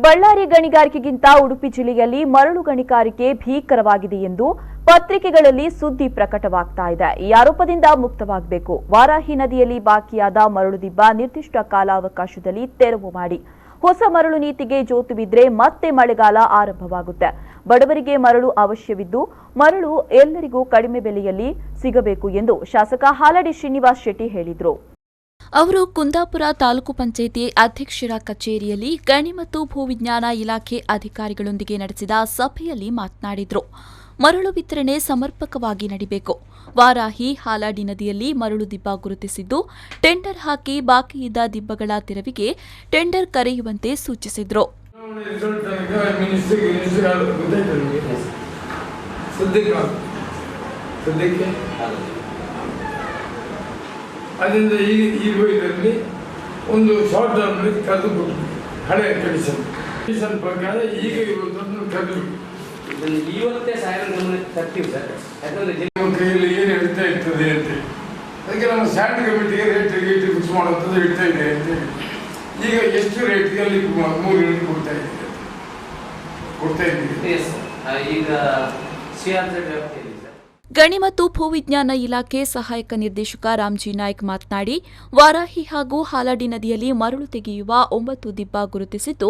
ಬಳ್ಳಾರಿ ಗಣಿಗಾರಿಕೆಗಿಂತ ಉಡುಪಿ ಜಿಲ್ಲೆಯಲ್ಲಿ ಮರಳು ಗಣಿಗಾರಿಕೆ ಭೀಕರವಾಗಿದೆ ಎಂದು ಪತ್ರಿಕೆಗಳಲ್ಲಿ ಸುದ್ದಿ ಪ್ರಕಟವಾಗ್ತಾ ಇದೆ. ಈ ಆರೋಪದಿಂದ ಮುಕ್ತವಾಗಬೇಕು. ವಾರಾಹಿ ನದಿಯಲ್ಲಿ ಬಾಕಿಯಾದ ಮರಳು ದಿಬ್ಬ ನಿರ್ದಿಷ್ಟ ಕಾಲಾವಕಾಶದಲ್ಲಿ ತೆರವು ಮಾಡಿ. ಹೊಸ ಮರಳು ನೀತಿಗೆ ಜೋತು ಬಿದ್ದರೆ ಮತ್ತೆ ಮಳೆಗಾಲ ಆರಂಭವಾಗುತ್ತೆ. ಬಡವರಿಗೆ ಮರಳು ಅವಶ್ಯವಿದ್ದು ಮರಳು ಎಲ್ಲರಿಗೂ ಕಡಿಮೆ ಬೆಲೆಯಲ್ಲಿ ಸಿಗಬೇಕು ಎಂದು ಶಾಸಕ ಹಾಲಾಡಿ ಶ್ರೀನಿವಾಸ್ ಶೆಟ್ಟಿ ಹೇಳಿದರು. ಅವರು ಕುಂದಾಪುರ ತಾಲೂಕು ಪಂಚಾಯಿತಿ ಅಧ್ಯಕ್ಷರ ಕಚೇರಿಯಲ್ಲಿ ಗಣಿ ಮತ್ತು ಭೂವಿಜ್ಞಾನ ಇಲಾಖೆ ಅಧಿಕಾರಿಗಳೊಂದಿಗೆ ನಡೆಸಿದ ಸಭೆಯಲ್ಲಿ ಮಾತನಾಡಿದರು. ಮರಳು ವಿತರಣೆ ಸಮರ್ಪಕವಾಗಿ ನಡೆಯಬೇಕು. ವಾರಾಹಿ ಹಾಲಾಡಿ ನದಿಯಲ್ಲಿ ಮರಳು ದಿಬ್ಬ ಗುರುತಿಸಿದ್ದು ಟೆಂಡರ್ ಹಾಕಿ ಬಾಕಿಯಿದ್ದ ದಿಬ್ಬಗಳ ತೆರವಿಗೆ ಟೆಂಡರ್ ಕರೆಯುವಂತೆ ಸೂಚಿಸಿದರು. ಅದರಿಂದ ಈಗ ಇದರಲ್ಲಿ ಒಂದು ಶಾರ್ಟ್ ಟರ್ಮ್ನಲ್ಲಿ ಕರೆದು ಕೊಟ್ಟು ಹಳೆಯ ಕಂಡೀಷನ್ ಪ್ರಕಾರ ಈಗ ಇರುವುದನ್ನು ಕರೆದು ಇವತ್ತೇ ಸಾಯಂಕಾಲ ಗಮನಕ್ಕೆ ತರ್ತೀವಿ ಸರ್. ಯಾಕಂದರೆ ನಮ್ಮ ಕೈಯಲ್ಲಿ ಏನು ಹೇಳ್ತಾ ಇರ್ತದೆ ಅಂತೇಳಿ ಅದಕ್ಕೆ ನಮ್ಮ ಸ್ಟ್ಯಾಂಡ್ ಕಮಿಟಿಗೆ ರೇಟ್ ಫಿಕ್ಸ್ ಮಾಡುವಂಥದ್ದು ಹೇಳ್ತಾ ಇದೆ ಅಂತೇಳಿ ಈಗ ಎಷ್ಟು ರೇಟ್ಗೆ ಅಲ್ಲಿ 3 ಯೂನಿಟ್ ಕೊಡ್ತಾ ಇದ್ದೀವಿ. ಈಗ CRZ ವ್ಯಾಪ್ತಿಯಲ್ಲಿ ಗಣಿ ಮತ್ತು ಭೂವಿಜ್ಞಾನ ಇಲಾಖೆ ಸಹಾಯಕ ನಿರ್ದೇಶಕ ರಾಮ್ಜಿ ನಾಯ್ಕ್ ಮಾತನಾಡಿ, ವಾರಾಹಿ ಹಾಗೂ ಹಾಲಾಡಿ ನದಿಯಲ್ಲಿ ಮರಳು ತೆಗೆಯುವ 9 ದಿಬ್ಬ ಗುರುತಿಸಿದ್ದು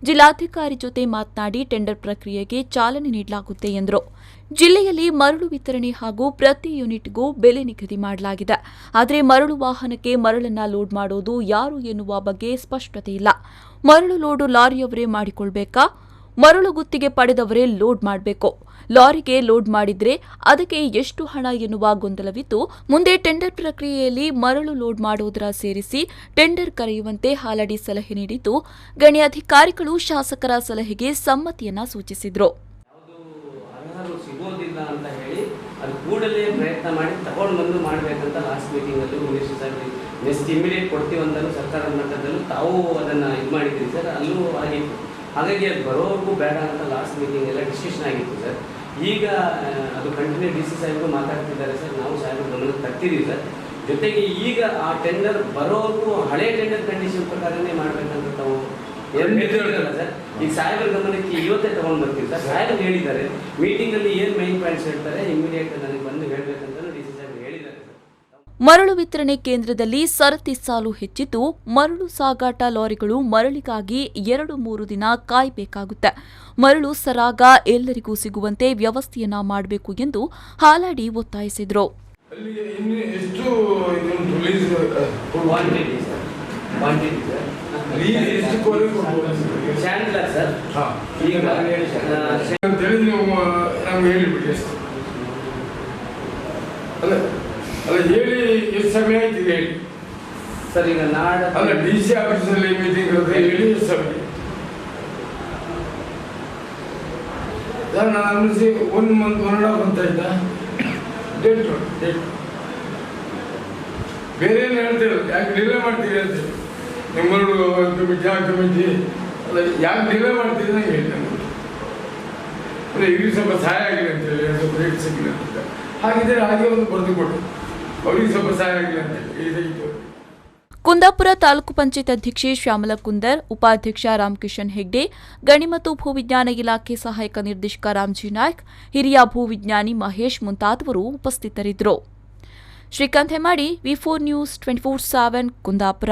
ಜಿಲ್ಲಾಧಿಕಾರಿ ಜೊತೆ ಮಾತನಾಡಿ ಟೆಂಡರ್ ಪ್ರಕ್ರಿಯೆಗೆ ಚಾಲನೆ ನೀಡಲಾಗುತ್ತೆ ಎಂದರು. ಜಿಲ್ಲೆಯಲ್ಲಿ ಮರಳು ವಿತರಣೆ ಹಾಗೂ ಪ್ರತಿ ಯೂನಿಟ್ಗೂ ಬೆಲೆ ನಿಗದಿ ಮಾಡಲಾಗಿದೆ. ಆದರೆ ಮರಳು ವಾಹನಕ್ಕೆ ಮರಳನ್ನ ಲೋಡ್ ಮಾಡೋದು ಯಾರು ಎನ್ನುವ ಬಗ್ಗೆ ಸ್ಪಷ್ಟತೆ ಇಲ್ಲ. ಮರಳು ಲೋಡು ಲಾರಿಯವರೇ ಮಾಡಿಕೊಳ್ಬೇಕಾ? ಮರಳು ಗುತ್ತಿಗೆ ಪಡೆದವರೇ ಲೋಡ್ ಮಾಡಬೇಕು. ಲಾರಿಗೆ ಲೋಡ್ ಮಾಡಿದ್ರೆ ಅದಕ್ಕೆ ಎಷ್ಟು ಹಣ ಎನ್ನುವ ಗೊಂದಲವಿದ್ದು, ಮುಂದೆ ಟೆಂಡರ್ ಪ್ರಕ್ರಿಯೆಯಲ್ಲಿ ಮರಳು ಲೋಡ್ ಮಾಡುವುದರ ಸೇರಿಸಿ ಟೆಂಡರ್ ಕರೆಯುವಂತೆ ಹಾಲಾಡಿ ಸಲಹೆ ನೀಡಿದ್ದು, ಗಣಿ ಅಧಿಕಾರಿಗಳು ಶಾಸಕರ ಸಲಹೆಗೆ ಸಮ್ಮತಿಯನ್ನ ಸೂಚಿಸಿದರು. ಸಿಗೋದಿಲ್ಲ ಅಂತ ಹೇಳಿ ಅದು ಕೂಡಲೇ ಪ್ರಯತ್ನ ಮಾಡಿ ತಗೊಂಡು ಬಂದು ಮಾಡಬೇಕಂತ ಲಾಸ್ಟ್ ಮೀಟಿಂಗಲ್ಲೂ ಮಿನಿಸ್ಟರ್ ಸಾಹೇಬ್ ನೆಕ್ಸ್ಟ್ ಇಮಿಡಿಯೇಟ್ ಕೊಡ್ತೀವಂತಲೂ ಸರ್ಕಾರದ ಮಟ್ಟದಲ್ಲೂ ತಾವು ಅದನ್ನು ಇದು ಮಾಡಿದ್ರಿ ಸರ್. ಅಲ್ಲೂ ಆಗಿತ್ತು. ಹಾಗಾಗಿ ಅದು ಬರೋವರೆಗೂ ಬೇಡ ಅಂತ ಲಾಸ್ಟ್ ಮೀಟಿಂಗ್ ಎಲ್ಲ ಡಿಸಿಷನ್ ಆಗಿತ್ತು ಸರ್. ಈಗ ಅದು ಕಂಟಿನ್ಯೂ DC ಸಾಹೇಬರು ಮಾತಾಡ್ತಿದ್ದಾರೆ ಸರ್. ನಾವು ಸಾಹೇಬರು ಗಮನಕ್ಕೆ ತರ್ತಿದ್ದೀವಿ ಸರ್. ಜೊತೆಗೆ ಈಗ ಆ ಟೆಂಡರ್ ಬರೋವರೆಗೂ ಹಳೆ ಟೆಂಡರ್ ಕಂಡೀಷನ್ ಪ್ರಕಾರನೇ ಮಾಡಬೇಕಂತ ತಾವು ಹೇಳಿದ್ರಲ್ಲ ಸರ್. ಈಗ ಸಾಹೇಬರ ಗಮನಕ್ಕೆ ಇವತ್ತೇ ತಗೊಂಡು ಬರ್ತೀವಿ ಸರ್. ಸಾಹೇಬರು ಹೇಳಿದ್ದಾರೆ ಮೀಟಿಂಗಲ್ಲಿ ಏನು ಮೈನ್ ಪಾಯಿಂಟ್ಸ್ ಹೇಳ್ತಾರೆ ಇಮಿಡಿಯೇಟ್ ನನಗೆ ಬಂದು ಹೇಳಬೇಕಂತ DC ಸಾಹೇಬರು ಹೇಳಿದ್ದಾರೆ ಸರ್. ಮರಳು ವಿತರಣೆ ಕೇಂದ್ರದಲ್ಲಿ ಸರತಿ ಸಾಲು ಹೆಚ್ಚಿದ್ದು, ಮರಳು ಸಾಗಾಟ ಲಾರಿಗಳು ಮರಳಿಗಾಗಿ 2-3 ದಿನ ಕಾಯಬೇಕಾಗುತ್ತೆ. ಮರಳು ಸರಾಗ ಎಲ್ಲರಿಗೂ ಸಿಗುವಂತೆ ವ್ಯವಸ್ಥೆಯನ್ನ ಮಾಡಬೇಕು ಎಂದು ಹಾಲಾಡಿ ಒತ್ತಾಯಿಸಿದರು. ಅಲ್ಲ ಹೇಳಿ ಎಷ್ಟು ಸಮಯ ಆಯ್ತು ಹೇಳಿ ಸರ್. ಈಗ ನಾಳೆ ಅಲ್ಲ DC ಆಫೀಸಲ್ಲಿ ಮೀಟಿಂಗ್ ಹೇಳಿ ಎಷ್ಟು ಸಮಯ ಸರ್. ನಾನು ಅನ್ನಿಸಿ 1 ಮಂತ್ 1.5 ಮಂತ್ ಆಯ್ತಾ ಡೇಟ್ ಬೇರೆ ಏನು ಹೇಳ್ತೀರಲ್ಲ, ಯಾಕೆ ಡಿಲೇ ಮಾಡ್ತೀರಿ ಅಂತೇಳಿ ನಿಮ್ಮರು ಕಮಿಟಿ ಆ ಕಮಿಟಿ ಅಲ್ಲ ಯಾಕೆ ಡಿಲೇ ಮಾಡ್ತೀರಿ ನಂಗೆ ಹೇಳಿ ನನಗೆ ಇವ್ರಿಗೆ ಸ್ವಲ್ಪ ಸಹಾಯ ಆಗಿದೆ ಅಂತೇಳಿ ಸ್ವಲ್ಪ ರೇಟ್ ಸಿಕ್ಕಿಲ್ಲ ಅಂತ ಹಾಗಿದ್ರೆ ಹಾಗೆ ಒಂದು ಬರೆದು ಕೊಟ್ಟು ಅವರಿಗೆ ಸ್ವಲ್ಪ ಸಹಾಯ ಆಗಿಲ್ಲ ಅಂತೇಳಿ. ಕುಂದಾಪುರ ತಾಲೂಕು ಪಂಚಾಯತ್ ಅಧ್ಯಕ್ಷೆ ಶ್ಯಾಮಲಾ ಕುಂದರ್, ಉಪಾಧ್ಯಕ್ಷ ರಾಮಕಿಶನ್ ಹೆಗ್ಡೆ, ಗಣಿ ಮತ್ತು ಭೂವಿಜ್ಞಾನ ಇಲಾಖೆ ಸಹಾಯಕ ನಿರ್ದೇಶಕ ರಾಮ್ಜಿ ನಾಯ್ಕ್, ಹಿರಿಯ ಭೂವಿಜ್ಞಾನಿ ಮಹೇಶ್ ಮುಂತಾದವರು ಉಪಸ್ಥಿತರಿದ್ದರು. Srikanth ಹೆಮಾಡಿ, V4 News 24/7 Kundapura.